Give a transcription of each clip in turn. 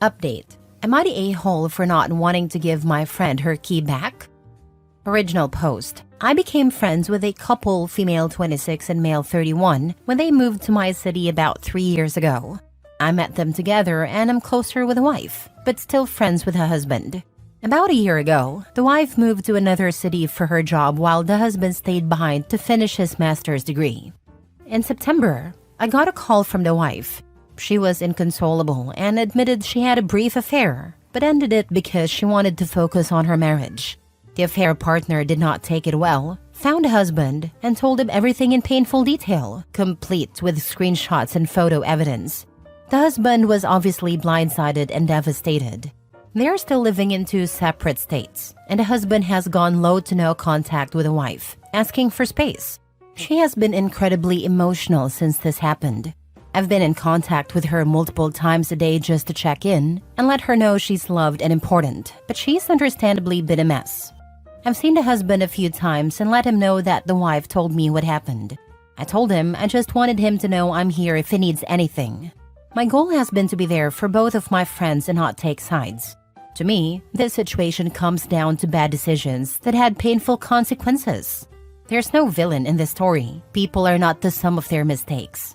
Update. Am I the a-hole for not wanting to give my friend her key back? Original post. I became friends with a couple, female 26 and male 31, when they moved to my city about 3 years ago. I met them together and I'm closer with the wife, but still friends with her husband. About a year ago, the wife moved to another city for her job while the husband stayed behind to finish his master's degree. In September, I got a call from the wife. She was inconsolable and admitted she had a brief affair, but ended it because she wanted to focus on her marriage. The affair partner did not take it well, found a husband, and told him everything in painful detail, complete with screenshots and photo evidence. The husband was obviously blindsided and devastated. They are still living in 2 separate states, and the husband has gone low to no contact with the wife, asking for space. She has been incredibly emotional since this happened. I've been in contact with her multiple times a day just to check in and let her know she's loved and important, but she's understandably been a mess. I've seen the husband a few times and let him know that the wife told me what happened. I told him I just wanted him to know I'm here if he needs anything. My goal has been to be there for both of my friends and not take sides. To me, this situation comes down to bad decisions that had painful consequences. There's no villain in this story. People are not the sum of their mistakes.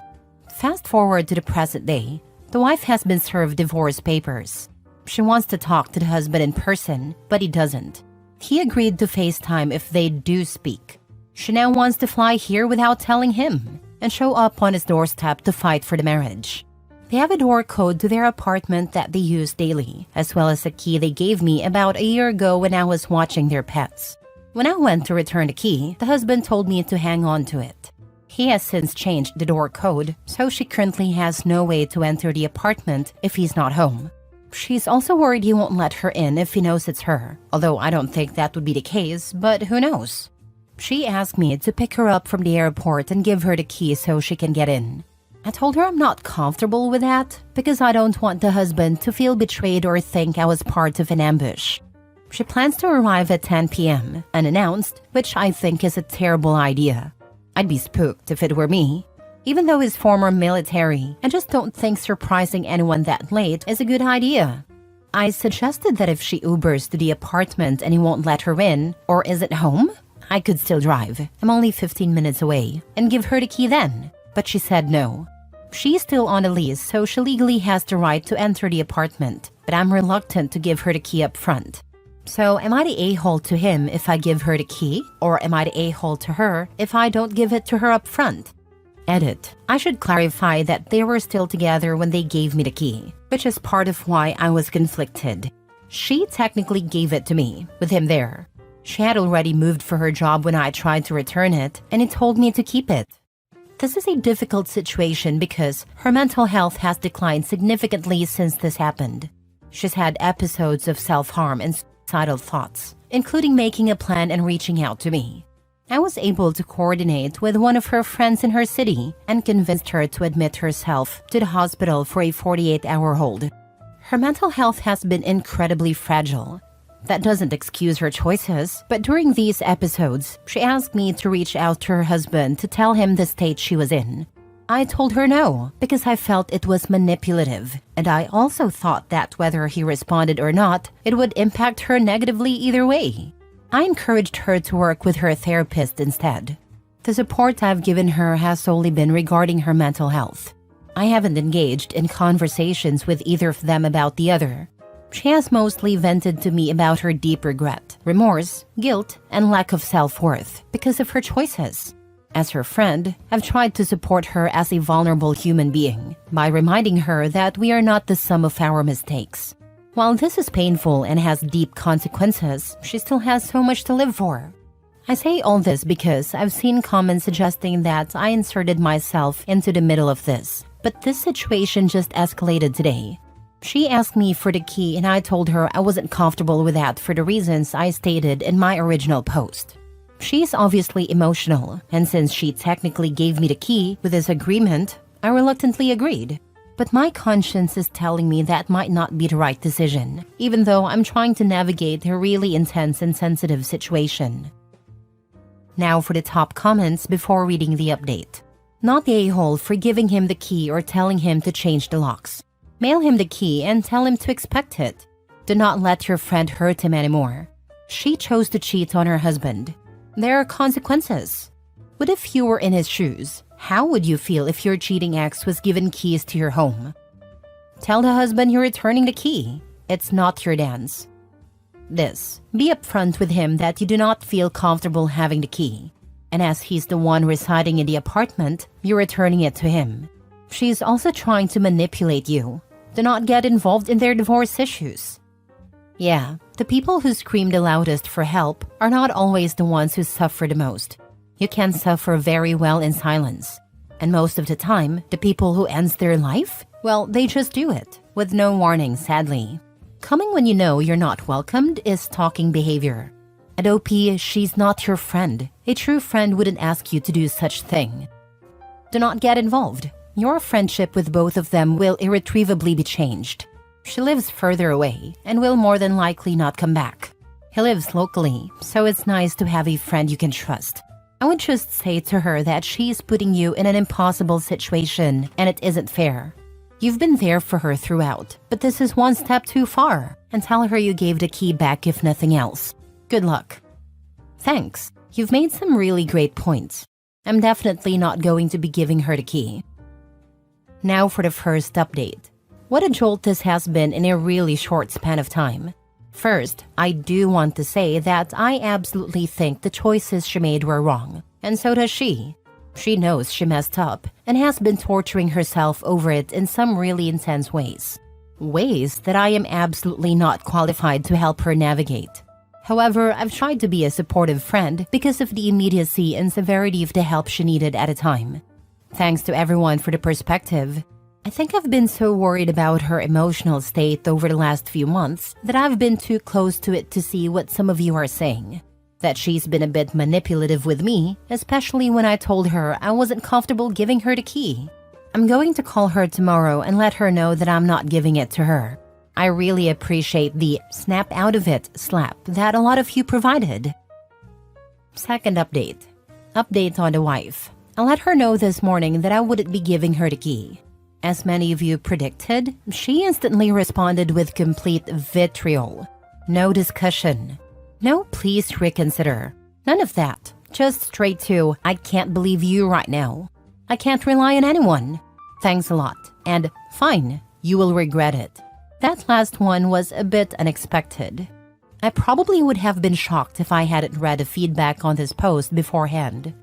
Fast forward to the present day, the wife has been served divorce papers. She wants to talk to the husband in person, but he doesn't. He agreed to FaceTime if they do speak. She now wants to fly here without telling him and show up on his doorstep to fight for the marriage. They have a door code to their apartment that they use daily, as well as a key they gave me about a year ago when I was watching their pets. When I went to return the key, the husband told me to hang on to it. He has since changed the door code, so she currently has no way to enter the apartment if he's not home. She's also worried he won't let her in if he knows it's her, although I don't think that would be the case, but who knows? She asked me to pick her up from the airport and give her the key so she can get in. I told her I'm not comfortable with that because I don't want the husband to feel betrayed or think I was part of an ambush. She plans to arrive at 10 p.m. unannounced, which I think is a terrible idea. I'd be spooked if it were me. Even though he's former military, I just don't think surprising anyone that late is a good idea. I suggested that if she Ubers to the apartment and he won't let her in, or isn't home, I could still drive. I'm only 15 minutes away, and give her the key then. But she said no. She's still on a lease, so she legally has the right to enter the apartment, but I'm reluctant to give her the key up front. So am I the a-hole to him if I give her the key, or am I the a-hole to her if I don't give it to her up front? Edit. I should clarify that they were still together when they gave me the key, which is part of why I was conflicted. She technically gave it to me, with him there. She had already moved for her job when I tried to return it, and he told me to keep it. This is a difficult situation because her mental health has declined significantly since this happened. She's had episodes of self-harm and suicidal thoughts, including making a plan and reaching out to me. I was able to coordinate with one of her friends in her city and convinced her to admit herself to the hospital for a 48-hour hold. Her mental health has been incredibly fragile. That doesn't excuse her choices, but during these episodes, she asked me to reach out to her husband to tell him the state she was in. I told her no, because I felt it was manipulative, and I also thought that whether he responded or not, it would impact her negatively either way. I encouraged her to work with her therapist instead. The support I've given her has solely been regarding her mental health. I haven't engaged in conversations with either of them about the other. She has mostly vented to me about her deep regret, remorse, guilt, and lack of self-worth because of her choices. As her friend, I've tried to support her as a vulnerable human being by reminding her that we are not the sum of our mistakes. While this is painful and has deep consequences, she still has so much to live for. I say all this because I've seen comments suggesting that I inserted myself into the middle of this, but this situation just escalated today. She asked me for the key and I told her I wasn't comfortable with that for the reasons I stated in my original post. She's obviously emotional, and since she technically gave me the key with this agreement, I reluctantly agreed. But my conscience is telling me that might not be the right decision, even though I'm trying to navigate a really intense and sensitive situation. Now for the top comments before reading the update. Not the a-hole for giving him the key or telling him to change the locks. Mail him the key and tell him to expect it. Do not let your friend hurt him anymore. She chose to cheat on her husband. There are consequences. What if you were in his shoes? How would you feel if your cheating ex was given keys to your home? Tell the husband you're returning the key. It's not your dance. Be upfront with him that you do not feel comfortable having the key. And as he's the one residing in the apartment, you're returning it to him. She's also trying to manipulate you. Do not get involved in their divorce issues. Yeah, the people who scream the loudest for help are not always the ones who suffer the most. You can suffer very well in silence. And most of the time, the people who ends their life, well, they just do it, with no warning, sadly. Coming when you know you're not welcomed is stalking behavior. At OP, she's not your friend. A true friend wouldn't ask you to do such thing. Do not get involved. Your friendship with both of them will irretrievably be changed. She lives further away and will more than likely not come back. He lives locally, so it's nice to have a friend you can trust. I would just say to her that she's putting you in an impossible situation and it isn't fair. You've been there for her throughout, but this is one step too far, and tell her you gave the key back if nothing else. Good luck. Thanks. You've made some really great points. I'm definitely not going to be giving her the key. Now for the first update. What a jolt this has been in a really short span of time. First, I do want to say that I absolutely think the choices she made were wrong, and so does she. She knows she messed up and has been torturing herself over it in some really intense ways. Ways that I am absolutely not qualified to help her navigate. However, I've tried to be a supportive friend because of the immediacy and severity of the help she needed at a time. Thanks to everyone for the perspective. I think I've been so worried about her emotional state over the last few months that I've been too close to it to see what some of you are saying. That she's been a bit manipulative with me, especially when I told her I wasn't comfortable giving her the key. I'm going to call her tomorrow and let her know that I'm not giving it to her. I really appreciate the snap out of it slap that a lot of you provided. Second update. Update on the wife. I let her know this morning that I wouldn't be giving her the key. As many of you predicted, she instantly responded with complete vitriol. No discussion. No, please reconsider. None of that. Just straight to, I can't believe you right now. I can't rely on anyone. Thanks a lot. And fine, you will regret it. That last one was a bit unexpected. I probably would have been shocked if I hadn't read the feedback on this post beforehand.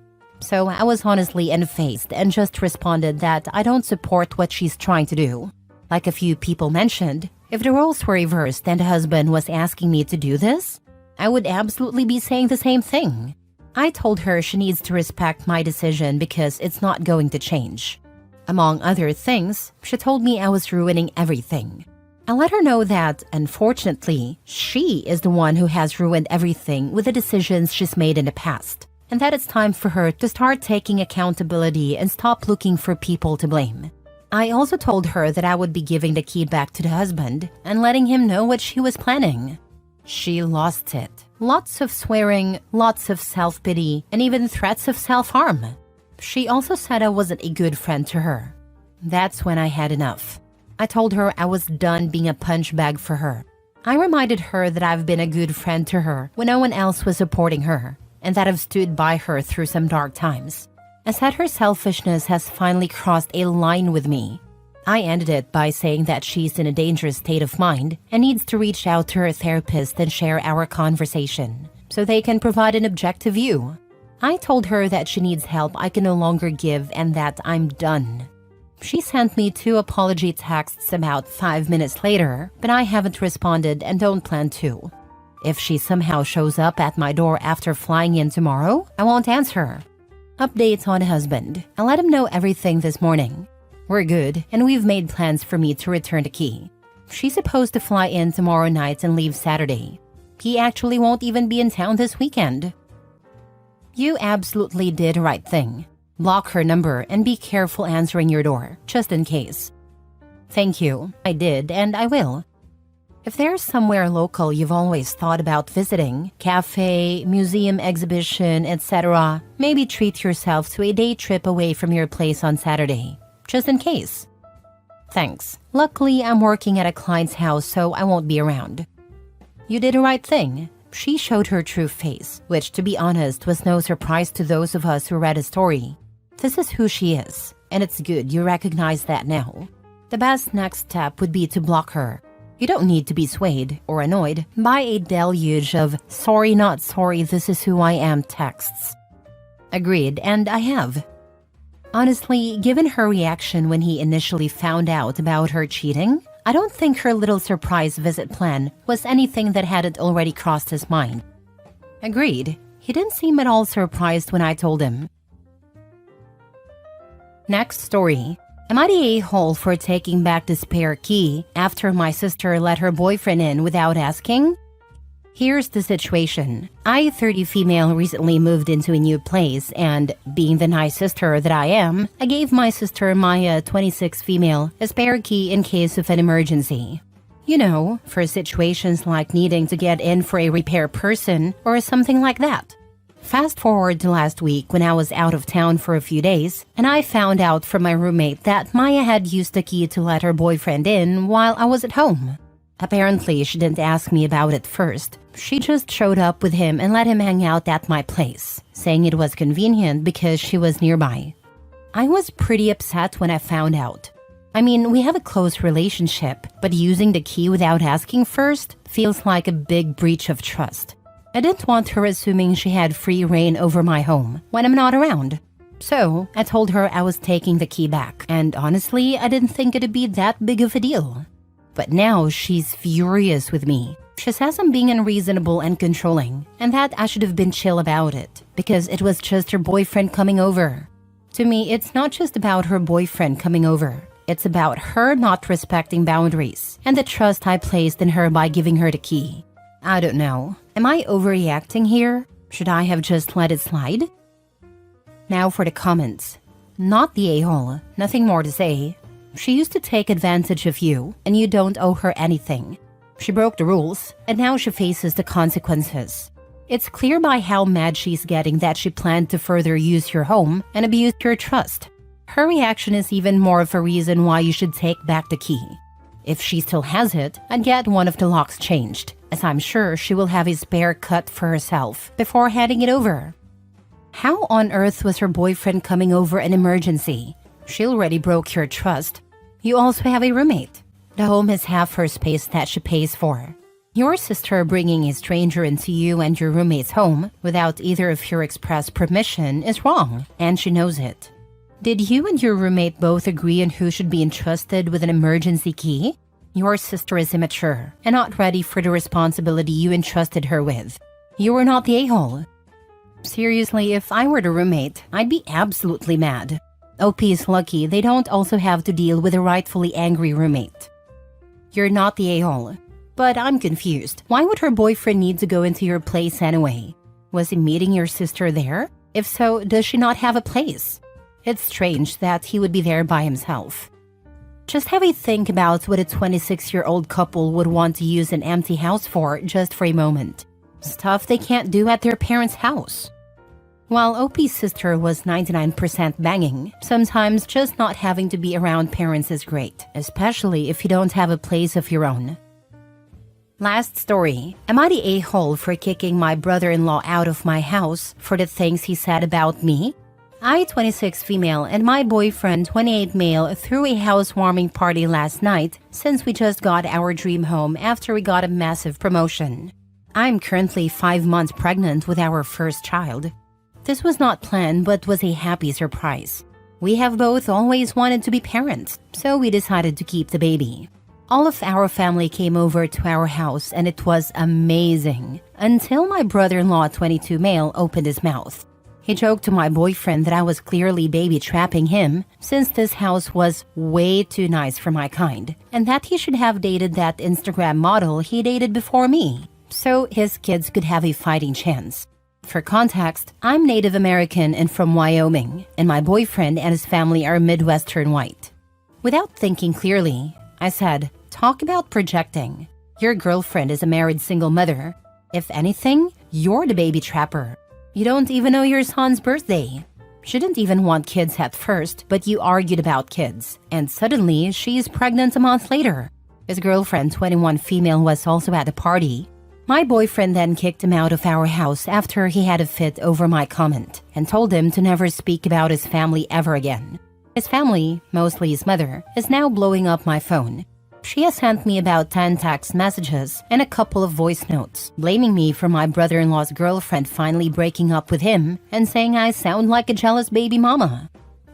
So I was honestly unfazed and just responded that I don't support what she's trying to do. Like a few people mentioned, if the roles were reversed and the husband was asking me to do this, I would absolutely be saying the same thing. I told her she needs to respect my decision because it's not going to change. Among other things, she told me I was ruining everything. I let her know that, unfortunately, she is the one who has ruined everything with the decisions she's made in the past, and that it's time for her to start taking accountability and stop looking for people to blame. I also told her that I would be giving the key back to the husband and letting him know what she was planning. She lost it. Lots of swearing, lots of self-pity, and even threats of self-harm. She also said I wasn't a good friend to her. That's when I had enough. I told her I was done being a punch bag for her. I reminded her that I've been a good friend to her when no one else was supporting her, and that I've stood by her through some dark times. I said her selfishness has finally crossed a line with me. I ended it by saying that she's in a dangerous state of mind and needs to reach out to her therapist and share our conversation, so they can provide an objective view. I told her that she needs help I can no longer give and that I'm done. She sent me 2 apology texts about 5 minutes later, but I haven't responded and don't plan to. If she somehow shows up at my door after flying in tomorrow, I won't answer. Updates on husband. I let him know everything this morning. We're good, and we've made plans for me to return the key. She's supposed to fly in tomorrow night and leave Saturday. He actually won't even be in town this weekend. You absolutely did the right thing. Block her number and be careful answering your door, just in case. Thank you. I did, and I will. If there's somewhere local you've always thought about visiting, cafe, museum exhibition, etc., maybe treat yourself to a day trip away from your place on Saturday, just in case. Thanks. Luckily, I'm working at a client's house, so I won't be around. You did the right thing. She showed her true face, which, to be honest, was no surprise to those of us who read the story. This is who she is, and it's good you recognize that now. The best next step would be to block her. You don't need to be swayed or annoyed by a deluge of sorry not sorry this is who I am texts. Agreed, and I have. Honestly, given her reaction when he initially found out about her cheating, I don't think her little surprise visit plan was anything that hadn't already crossed his mind. Agreed, he didn't seem at all surprised when I told him. Next story. Am I the a-hole for taking back the spare key after my sister let her boyfriend in without asking? Here's the situation. I, 30 female, recently moved into a new place, and being the nice sister that I am, I gave my sister Maya, 26 female, a spare key in case of an emergency. You know, for situations like needing to get in for a repair person or something like that. Fast forward to last week when I was out of town for a few days, and I found out from my roommate that Maya had used the key to let her boyfriend in while I was at home. Apparently, she didn't ask me about it first. She just showed up with him and let him hang out at my place, saying it was convenient because she was nearby. I was pretty upset when I found out. I mean, we have a close relationship, but using the key without asking first feels like a big breach of trust. I didn't want her assuming she had free reign over my home when I'm not around. So, I told her I was taking the key back, and honestly, I didn't think it'd be that big of a deal. But now she's furious with me. She says I'm being unreasonable and controlling, and that I should have been chill about it, because it was just her boyfriend coming over. To me, it's not just about her boyfriend coming over. It's about her not respecting boundaries, and the trust I placed in her by giving her the key. I don't know. Am I overreacting here? Should I have just let it slide? Now for the comments. Not the a-hole. Nothing more to say. She used to take advantage of you, and you don't owe her anything. She broke the rules, and now she faces the consequences. It's clear by how mad she's getting that she planned to further use your home and abuse your trust. Her reaction is even more of a reason why you should take back the key. If she still has it, I'd get one of the locks changed, as I'm sure she will have a spare cut for herself before handing it over. How on earth was her boyfriend coming over an emergency? She already broke your trust. You also have a roommate. The home has half her space that she pays for. Your sister bringing a stranger into you and your roommate's home without either of your express permission is wrong, and she knows it. Did you and your roommate both agree on who should be entrusted with an emergency key? Your sister is immature and not ready for the responsibility you entrusted her with. You were not the a-hole. Seriously, if I were the roommate, I'd be absolutely mad. OP is lucky they don't also have to deal with a rightfully angry roommate. You're not the a-hole. But I'm confused. Why would her boyfriend need to go into your place anyway? Was he meeting your sister there? If so, does she not have a place? It's strange that he would be there by himself. Just have a think about what a 26-year-old couple would want to use an empty house for just for a moment. Stuff they can't do at their parents' house. While OP's sister was 99% banging, sometimes just not having to be around parents is great, especially if you don't have a place of your own. Last story. Am I the a-hole for kicking my brother-in-law out of my house for the things he said about me? I, 26 female, and my boyfriend, 28 male, threw a housewarming party last night since we just got our dream home after we got a massive promotion. I'm currently 5 months pregnant with our first child. This was not planned but was a happy surprise. We have both always wanted to be parents, so we decided to keep the baby. All of our family came over to our house and it was amazing, until my brother-in-law, 22 male, opened his mouth. He joked to my boyfriend that I was clearly baby trapping him since this house was way too nice for my kind, and that he should have dated that Instagram model he dated before me, so his kids could have a fighting chance. For context, I'm Native American and from Wyoming, and my boyfriend and his family are Midwestern white. Without thinking clearly, I said, "Talk about projecting. Your girlfriend is a married single mother. If anything, you're the baby trapper. You don't even know your son's birthday." She didn't even want kids at first, but you argued about kids, and suddenly she's pregnant a month later. His girlfriend, 21 female, was also at the party. My boyfriend then kicked him out of our house after he had a fit over my comment and told him to never speak about his family ever again. His family, mostly his mother, is now blowing up my phone. She has sent me about 10 text messages and a couple of voice notes, blaming me for my brother-in-law's girlfriend finally breaking up with him and saying I sound like a jealous baby mama.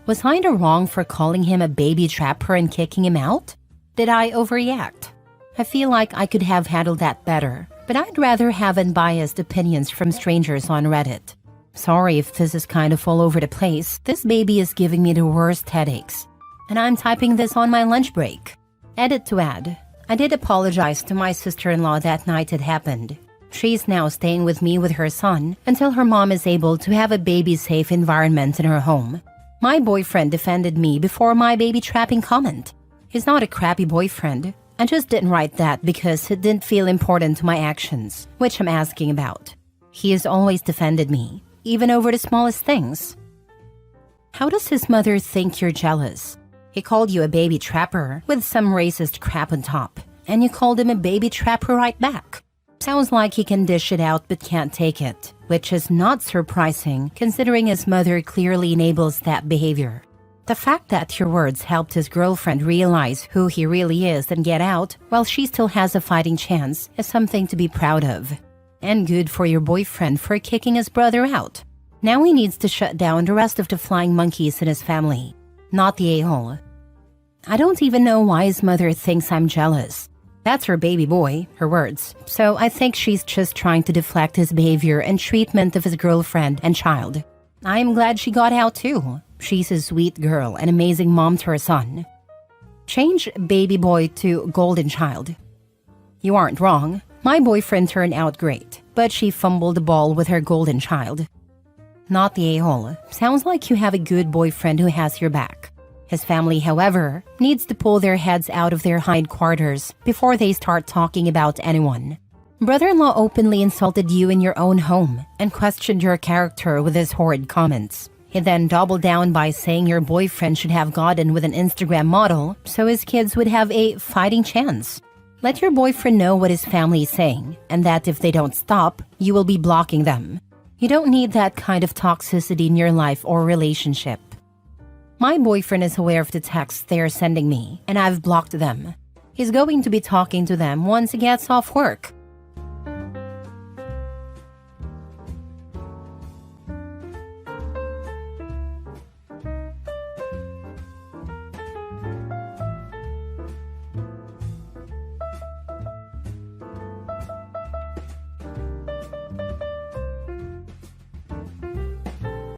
Was I in the wrong for calling him a baby trapper and kicking him out? Did I overreact? I feel like I could have handled that better, but I'd rather have unbiased opinions from strangers on Reddit. Sorry if this is kind of all over the place. This baby is giving me the worst headaches. And I'm typing this on my lunch break. Edit to add. I did apologize to my sister-in-law that night it happened. She's now staying with me with her son until her mom is able to have a baby-safe environment in her home. My boyfriend defended me before my baby trapping comment. He's not a crappy boyfriend. I just didn't write that because it didn't feel important to my actions, which I'm asking about. He has always defended me, even over the smallest things. How does his mother think you're jealous? He called you a baby trapper with some racist crap on top, and you called him a baby trapper right back. Sounds like he can dish it out but can't take it, which is not surprising considering his mother clearly enables that behavior. The fact that your words helped his girlfriend realize who he really is and get out while she still has a fighting chance is something to be proud of. And good for your boyfriend for kicking his brother out. Now he needs to shut down the rest of the flying monkeys in his family, not the a-hole. I don't even know why his mother thinks I'm jealous. That's her baby boy, her words, so I think she's just trying to deflect his behavior and treatment of his girlfriend and child. I am glad she got out too. She's a sweet girl, an amazing mom to her son. Change baby boy to golden child. You aren't wrong. My boyfriend turned out great, but she fumbled the ball with her golden child. Not the a-hole. Sounds like you have a good boyfriend who has your back. His family, however, needs to pull their heads out of their hindquarters before they start talking about anyone. Brother-in-law openly insulted you in your own home and questioned your character with his horrid comments. He then doubled down by saying your boyfriend should have gotten with an Instagram model so his kids would have a fighting chance. Let your boyfriend know what his family is saying, and that if they don't stop, you will be blocking them. You don't need that kind of toxicity in your life or relationship. My boyfriend is aware of the texts they are sending me, and I've blocked them. He's going to be talking to them once he gets off work.